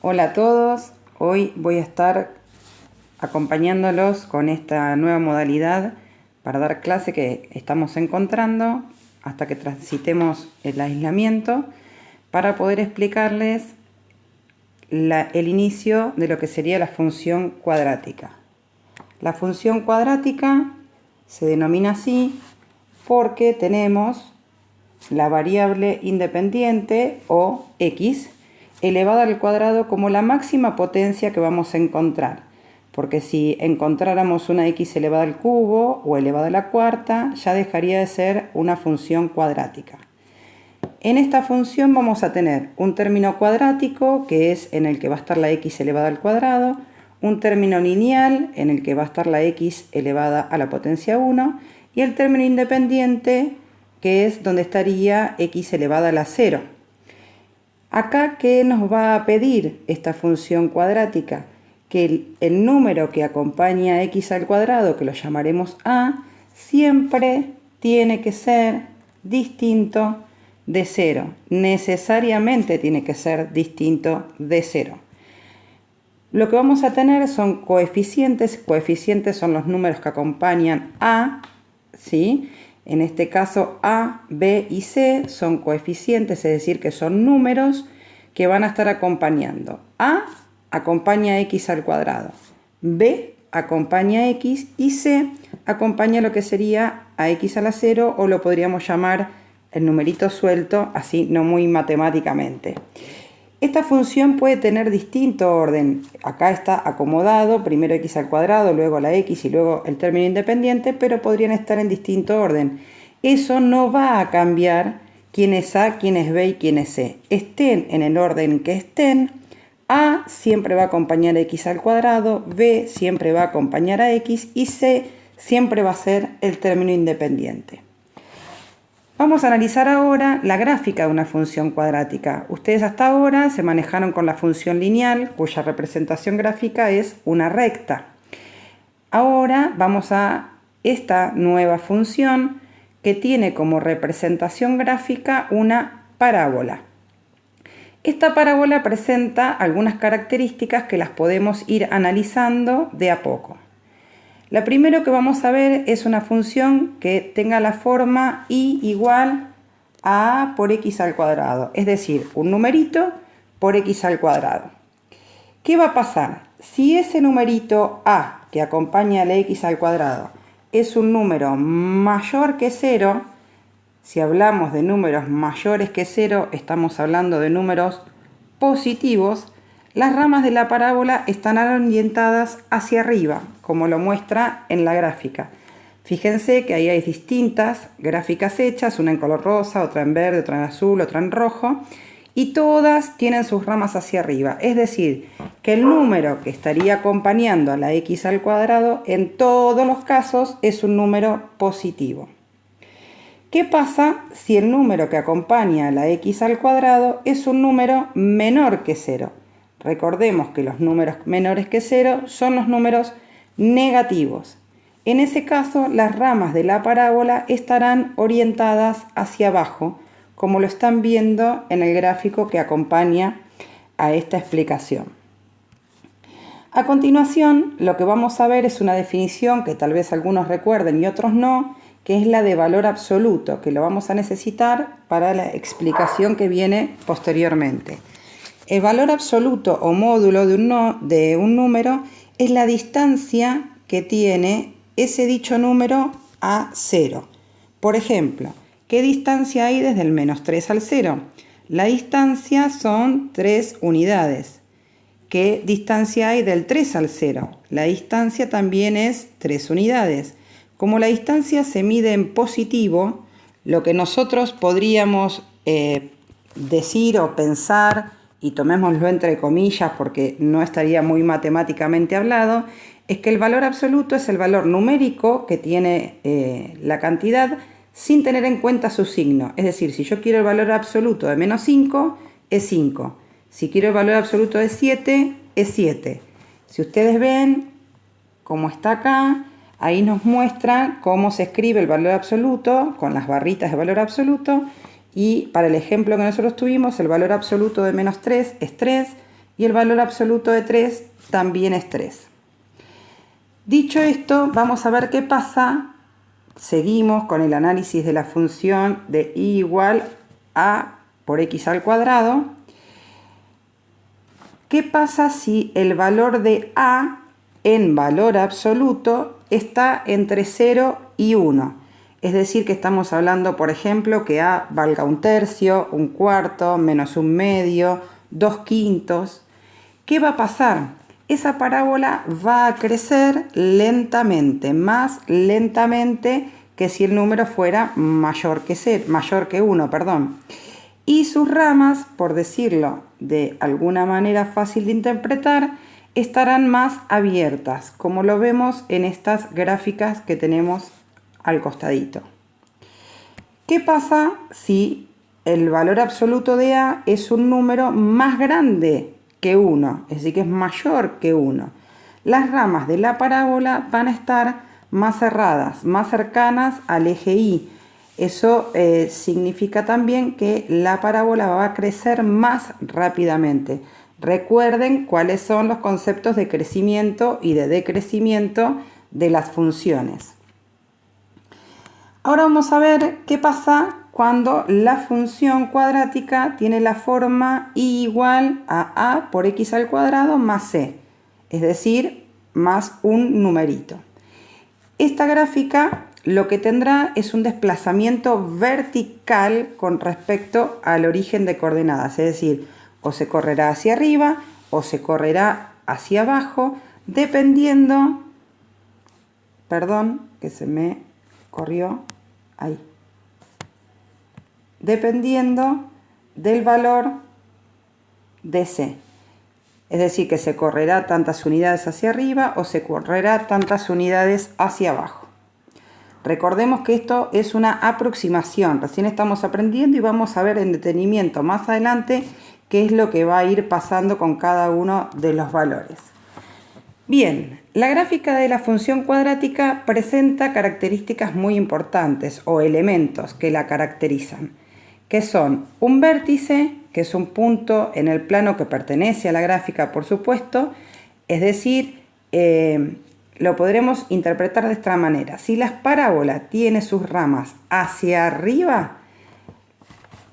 Hola a todos, hoy voy a estar acompañándolos con esta nueva modalidad para dar clase que estamos encontrando hasta que transitemos el aislamiento para poder explicarles el inicio de lo que sería la función cuadrática. La función cuadrática se denomina así porque tenemos la variable independiente o x elevada al cuadrado como la máxima potencia que vamos a encontrar. Porque si encontráramos una x elevada al cubo o elevada a la cuarta, ya dejaría de ser una función cuadrática. En esta función vamos a tener un término cuadrático, que es en el que va a estar la x elevada al cuadrado, un término lineal, en el que va a estar la x elevada a la potencia 1, y el término independiente, que es donde estaría x elevada a la 0. Acá, ¿qué nos va a pedir esta función cuadrática? Que el número que acompaña a x al cuadrado, que lo llamaremos a, siempre tiene que ser distinto de 0. Necesariamente tiene que ser distinto de 0. Lo que vamos a tener son coeficientes. Coeficientes son los números que acompañan a, ¿sí? En este caso A, B y C son coeficientes, es decir, que son números que van a estar acompañando. A acompaña a x al cuadrado, B acompaña a x y C acompaña lo que sería a x a la 0, o lo podríamos llamar el numerito suelto, así no muy matemáticamente. Esta función puede tener distinto orden. Acá está acomodado, primero x al cuadrado, luego la x y luego el término independiente, pero podrían estar en distinto orden. Eso no va a cambiar quién es a, quién es b y quién es c. Estén en el orden que estén, a siempre va a acompañar a x al cuadrado, b siempre va a acompañar a x y c siempre va a ser el término independiente. Vamos a analizar ahora la gráfica de una función cuadrática. Ustedes hasta ahora se manejaron con la función lineal, cuya representación gráfica es una recta. Ahora vamos a esta nueva función que tiene como representación gráfica una parábola. Esta parábola presenta algunas características que las podemos ir analizando de a poco. La primera que vamos a ver es una función que tenga la forma y igual a a por x al cuadrado, es decir, un numerito por x al cuadrado. ¿Qué va a pasar? Si ese numerito a que acompaña a la x al cuadrado es un número mayor que 0, si hablamos de números mayores que 0, estamos hablando de números positivos, las ramas de la parábola están orientadas hacia arriba, como lo muestra en la gráfica. Fíjense que ahí hay distintas gráficas hechas, una en color rosa, otra en verde, otra en azul, otra en rojo, y todas tienen sus ramas hacia arriba. Es decir, que el número que estaría acompañando a la x al cuadrado en todos los casos es un número positivo. ¿Qué pasa si el número que acompaña a la x al cuadrado es un número menor que 0? Recordemos que los números menores que 0 son los números negativos. En ese caso, las ramas de la parábola estarán orientadas hacia abajo, como lo están viendo en el gráfico que acompaña a esta explicación. A continuación, lo que vamos a ver es una definición que tal vez algunos recuerden y otros no, que es la de valor absoluto, que lo vamos a necesitar para la explicación que viene posteriormente. El valor absoluto o módulo de un número es la distancia que tiene ese dicho número a 0. Por ejemplo, ¿qué distancia hay desde el menos 3 al 0? La distancia son 3 unidades. ¿Qué distancia hay del 3 al 0? La distancia también es 3 unidades. Como la distancia se mide en positivo, lo que nosotros podríamos decir o pensar, y tomémoslo entre comillas porque no estaría muy matemáticamente hablado, es que el valor absoluto es el valor numérico que tiene la cantidad sin tener en cuenta su signo. Es decir, si yo quiero el valor absoluto de menos 5, es 5. Si quiero el valor absoluto de 7, es 7. Si ustedes ven, como está acá, ahí nos muestra cómo se escribe el valor absoluto con las barritas de valor absoluto. Y para el ejemplo que nosotros tuvimos, el valor absoluto de menos 3 es 3 y el valor absoluto de 3 también es 3. Dicho esto, vamos a ver qué pasa. Seguimos con el análisis de la función de y igual a por x al cuadrado. ¿Qué pasa si el valor de a en valor absoluto está entre 0 y 1? Es decir, que estamos hablando, por ejemplo, que a valga 1/3, 1/4, menos 1/2, 2/5. ¿Qué va a pasar? Esa parábola va a crecer lentamente, más lentamente que si el número fuera mayor que 1, perdón. Y sus ramas, por decirlo de alguna manera fácil de interpretar, estarán más abiertas, como lo vemos en estas gráficas que tenemos al costadito. ¿Qué pasa si el valor absoluto de a es un número más grande que 1, es decir, que es mayor que 1? Las ramas de la parábola van a estar más cerradas, más cercanas al eje y. Eso significa también que la parábola va a crecer más rápidamente. Recuerden cuáles son los conceptos de crecimiento y de decrecimiento de las funciones. Ahora vamos a ver qué pasa cuando la función cuadrática tiene la forma y igual a por x al cuadrado más c, es decir, más un numerito. Esta gráfica lo que tendrá es un desplazamiento vertical con respecto al origen de coordenadas, es decir, o se correrá hacia arriba o se correrá hacia abajo, dependiendo, perdón, que se me corrió ahí, dependiendo del valor de c. Es decir, que se correrá tantas unidades hacia arriba o se correrá tantas unidades hacia abajo. Recordemos que esto es una aproximación, recién estamos aprendiendo y vamos a ver en detenimiento más adelante qué es lo que va a ir pasando con cada uno de los valores. Bien, la gráfica de la función cuadrática presenta características muy importantes o elementos que la caracterizan, que son un vértice, que es un punto en el plano que pertenece a la gráfica, por supuesto, es decir, lo podremos interpretar de esta manera. Si la parábola tiene sus ramas hacia arriba,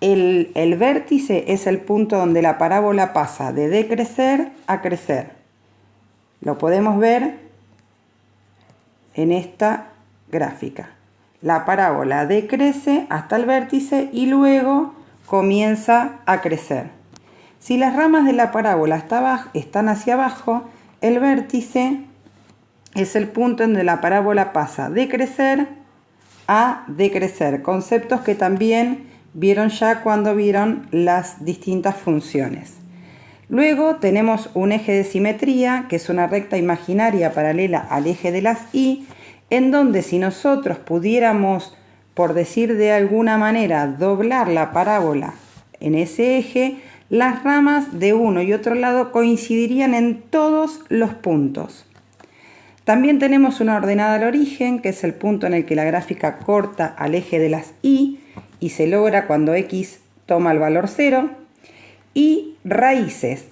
el vértice es el punto donde la parábola pasa de decrecer a crecer. Lo podemos ver en esta gráfica. La parábola decrece hasta el vértice y luego comienza a crecer. Si las ramas de la parábola están hacia abajo, el vértice es el punto en donde la parábola pasa de crecer a decrecer. Conceptos que también vieron ya cuando vieron las distintas funciones. Luego tenemos un eje de simetría, que es una recta imaginaria paralela al eje de las y, en donde si nosotros pudiéramos, por decir de alguna manera, doblar la parábola en ese eje, las ramas de uno y otro lado coincidirían en todos los puntos. También tenemos una ordenada al origen, que es el punto en el que la gráfica corta al eje de las y se logra cuando x toma el valor 0. Y raíces.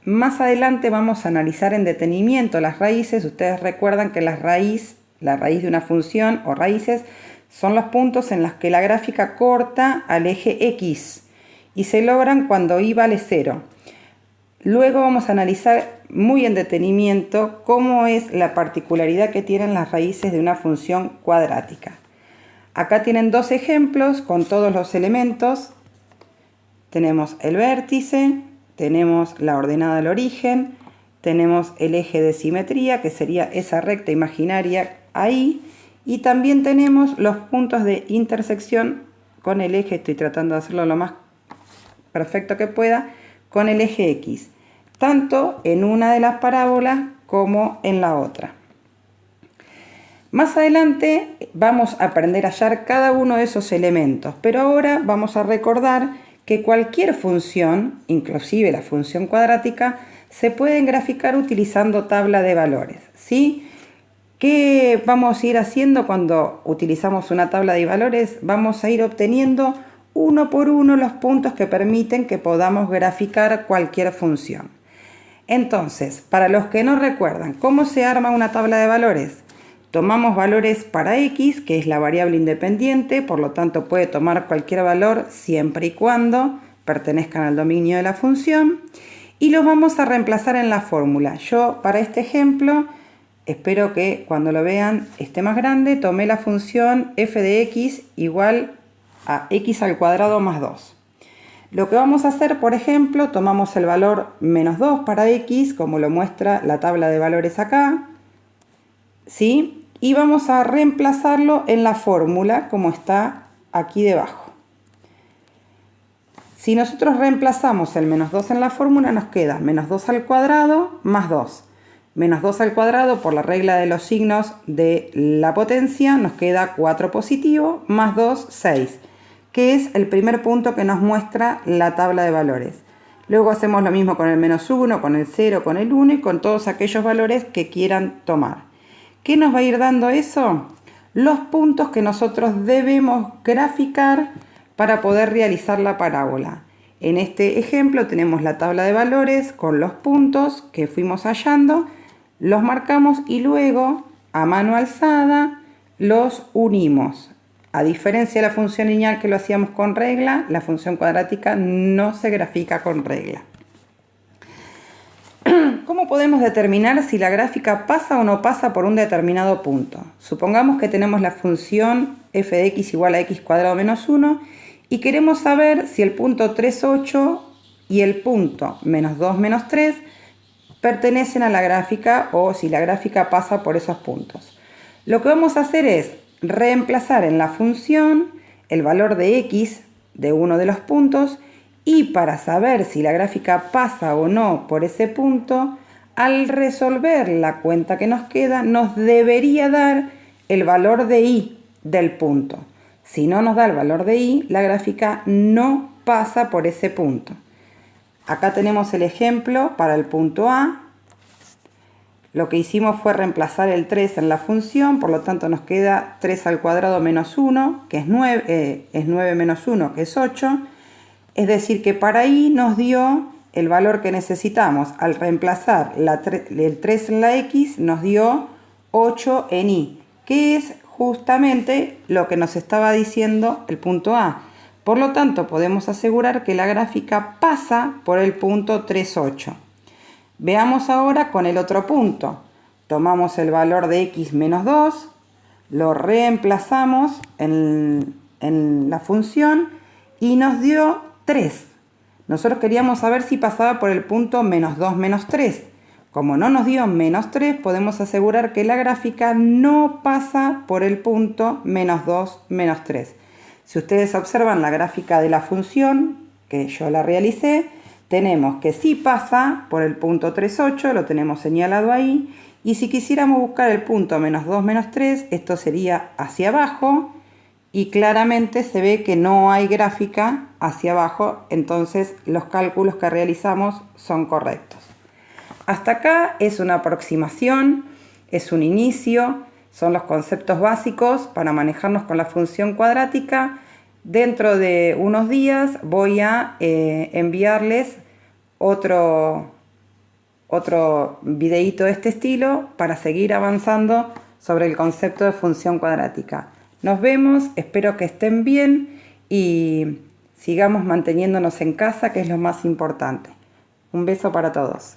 Más adelante vamos a analizar en detenimiento las raíces. Ustedes recuerdan que la raíz de una función o raíces son los puntos en los que la gráfica corta al eje x y se logran cuando y vale 0. Luego vamos a analizar muy en detenimiento cómo es la particularidad que tienen las raíces de una función cuadrática. Acá tienen dos ejemplos con todos los elementos. Tenemos el vértice, tenemos la ordenada al origen, tenemos el eje de simetría, que sería esa recta imaginaria ahí, y también tenemos los puntos de intersección con el eje, estoy tratando de hacerlo lo más perfecto que pueda, con el eje X, tanto en una de las parábolas como en la otra. Más adelante vamos a aprender a hallar cada uno de esos elementos, pero ahora vamos a recordar que cualquier función, inclusive la función cuadrática, se puede graficar utilizando tabla de valores, ¿sí? ¿Qué vamos a ir haciendo cuando utilizamos una tabla de valores? Vamos a ir obteniendo uno por uno los puntos que permiten que podamos graficar cualquier función. Entonces, para los que no recuerdan, ¿cómo se arma una tabla de valores? Tomamos valores para x, que es la variable independiente, por lo tanto puede tomar cualquier valor siempre y cuando pertenezcan al dominio de la función, y los vamos a reemplazar en la fórmula. Yo, para este ejemplo, espero que cuando lo vean esté más grande, tomé la función f de x igual a x al cuadrado más 2. Lo que vamos a hacer, por ejemplo, tomamos el valor menos 2 para x, como lo muestra la tabla de valores acá, ¿sí? Y vamos a reemplazarlo en la fórmula, como está aquí debajo. Si nosotros reemplazamos el menos 2 en la fórmula, nos queda menos 2 al cuadrado más 2. Menos 2 al cuadrado, por la regla de los signos de la potencia, nos queda 4 positivo, más 2, 6. Que es el primer punto que nos muestra la tabla de valores. Luego hacemos lo mismo con el menos 1, con el 0, con el 1 y con todos aquellos valores que quieran tomar. ¿Qué nos va a ir dando eso? Los puntos que nosotros debemos graficar para poder realizar la parábola. En este ejemplo tenemos la tabla de valores con los puntos que fuimos hallando, los marcamos y luego a mano alzada los unimos. A diferencia de la función lineal que lo hacíamos con regla, la función cuadrática no se grafica con regla. ¿Cómo podemos determinar si la gráfica pasa o no pasa por un determinado punto? Supongamos que tenemos la función f de x igual a x cuadrado menos 1 y queremos saber si el punto 3, 8 y el punto menos 2, menos 3 pertenecen a la gráfica o si la gráfica pasa por esos puntos. Lo que vamos a hacer es reemplazar en la función el valor de x de uno de los puntos y para saber si la gráfica pasa o no por ese punto, al resolver la cuenta que nos queda, nos debería dar el valor de y del punto. Si no nos da el valor de y, la gráfica no pasa por ese punto. Acá tenemos el ejemplo para el punto A. Lo que hicimos fue reemplazar el 3 en la función, por lo tanto nos queda 3 al cuadrado menos 1, que es 9 menos 1, que es 8. Es decir, que para y nos dio el valor que necesitamos. Al reemplazar el 3 en la x, nos dio 8 en y, que es justamente lo que nos estaba diciendo el punto A. Por lo tanto, podemos asegurar que la gráfica pasa por el punto 3, 8. Veamos ahora con el otro punto. Tomamos el valor de x menos 2, lo reemplazamos en la función y nos dio 3. Nosotros queríamos saber si pasaba por el punto menos 2, menos 3. Como no nos dio menos 3, podemos asegurar que la gráfica no pasa por el punto menos 2, menos 3. Si ustedes observan la gráfica de la función, que yo la realicé, tenemos que sí pasa por el punto 3, 8, lo tenemos señalado ahí, y si quisiéramos buscar el punto menos 2, menos 3, esto sería hacia abajo, y claramente se ve que no hay gráfica hacia abajo, entonces los cálculos que realizamos son correctos. Hasta acá es una aproximación, es un inicio, son los conceptos básicos para manejarnos con la función cuadrática. Dentro de unos días voy a enviarles otro videíto de este estilo para seguir avanzando sobre el concepto de función cuadrática. Nos vemos, espero que estén bien y sigamos manteniéndonos en casa, que es lo más importante. Un beso para todos.